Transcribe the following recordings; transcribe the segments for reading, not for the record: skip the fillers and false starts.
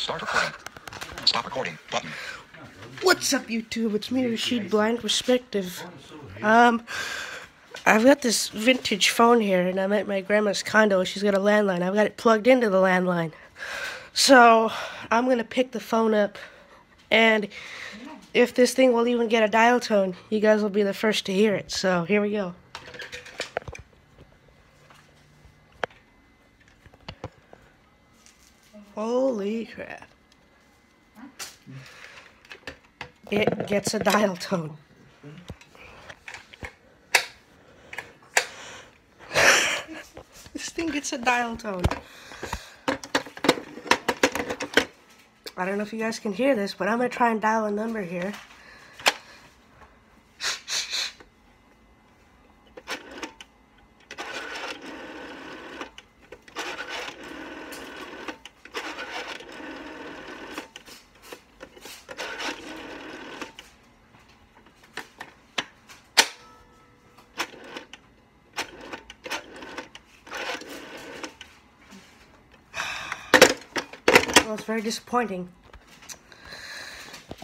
Start recording. Stop recording button. What's up, YouTube? It's me, Rashid Blind Perspective. I've got this vintage phone here, and I'm at my grandma's condo. She's got a landline. I've got it plugged into the landline. So, I'm going to pick the phone up, and if this thing will even get a dial tone, you guys will be the first to hear it. So, here we go. Holy crap. It gets a dial tone. This thing gets a dial tone. I don't know if you guys can hear this, but I'm going to try and dial a number here. Well, it's very disappointing.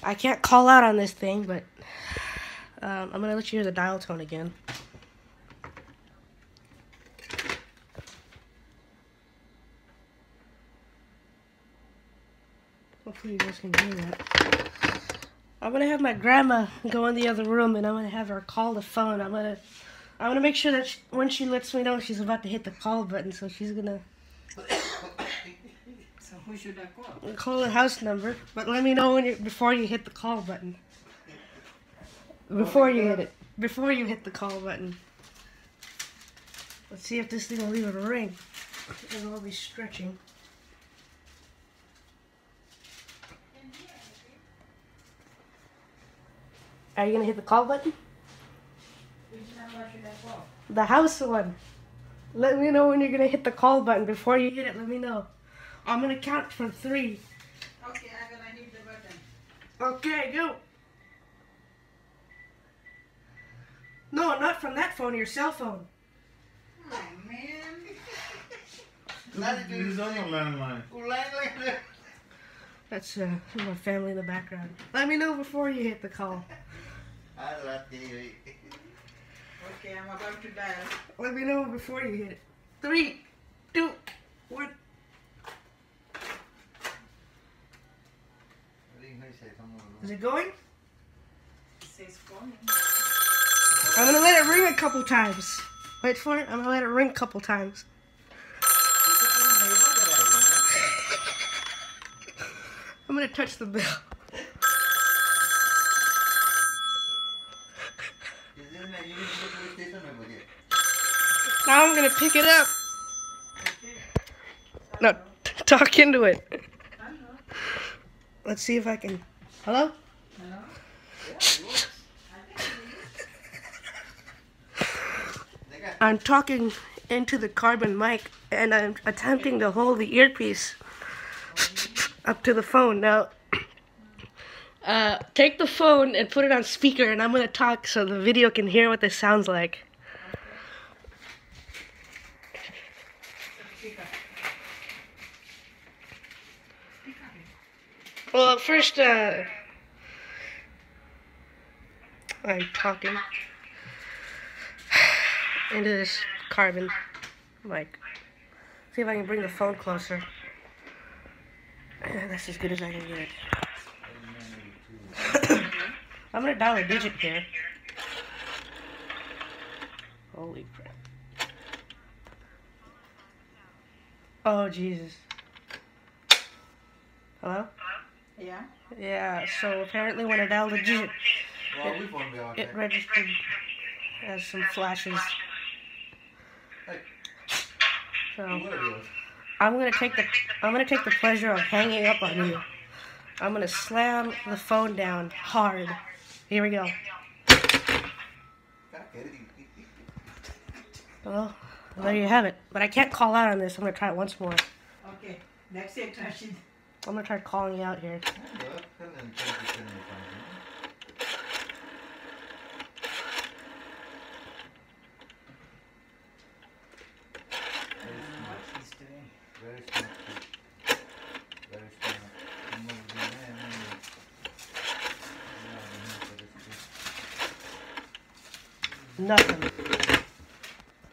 I can't call out on this thing, but I'm going to let you hear the dial tone again. Hopefully you guys can hear that. I'm going to have my grandma go in the other room, and I'm going to have her call the phone. I'm going to make sure that when she lets me know she's about to hit the call button, so she's going to... So who should I call? Call the house number, but let me know before you hit the call button. Before you hit it. Before you hit the call button. Let's see if this thing will even ring. It'll be stretching. Are you gonna hit the call button? Which number should I call? The house one. Let me know when you're gonna hit the call button. Before you hit it, let me know. I'm gonna count from 3. Okay, I'm gonna hit the button. Okay, go. No, not from that phone, your cell phone. Oh man. This is on the landline. That's my family in the background. Let me know before you hit the call. Okay, I'm about to dial. Let me know before you hit it. 3, 2, 1. Is it going? It says phone. I'm gonna let it ring a couple times. Wait for it. I'm gonna let it ring a couple times. I'm gonna touch the bell. Now I'm gonna pick it up. No, talk into it. Let's see if I can. Hello? Hello? I'm talking into the carbon mic, and I'm attempting to hold the earpiece up to the phone. Now, take the phone and put it on speaker, and I'm going to talk so the video can hear what this sounds like. Well, first, I'm talking into this carbon mic. See if I can bring the phone closer. That's as good as I can get it. I'm gonna dial a digit here. Holy crap. Oh, Jesus. Hello? Yeah? Yeah, so apparently when I dial the digit, it registered as some flashes. So I'm gonna take the pleasure of hanging up on you. I'm gonna slam the phone down hard. Here we go. Well, there you have it. But I can't call out on this. I'm gonna try it once more. Okay, that's it, Rashid. I'm gonna try calling out here. Nothing.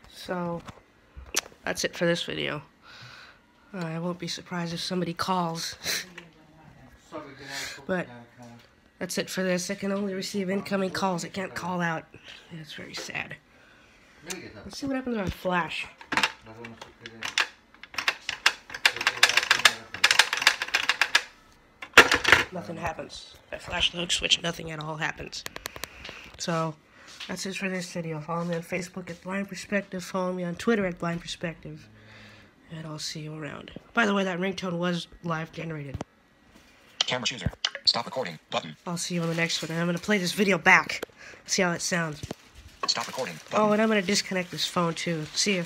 So, that's it for this video. I won't be surprised if somebody calls. But, that's it for this. I can only receive incoming calls. I can't call out. It's very sad. Let's see what happens on Flash. Nothing happens. I flash the hook switch, nothing at all happens. So, that's it for this video. Follow me on Facebook at Blind Perspective. Follow me on Twitter at Blind Perspective. And I'll see you around. By the way, that ringtone was live generated. Camera chooser. Stop recording. Button. I'll see you on the next one. And I'm going to play this video back. See how it sounds. Stop recording. Button. Oh, and I'm going to disconnect this phone too. See ya.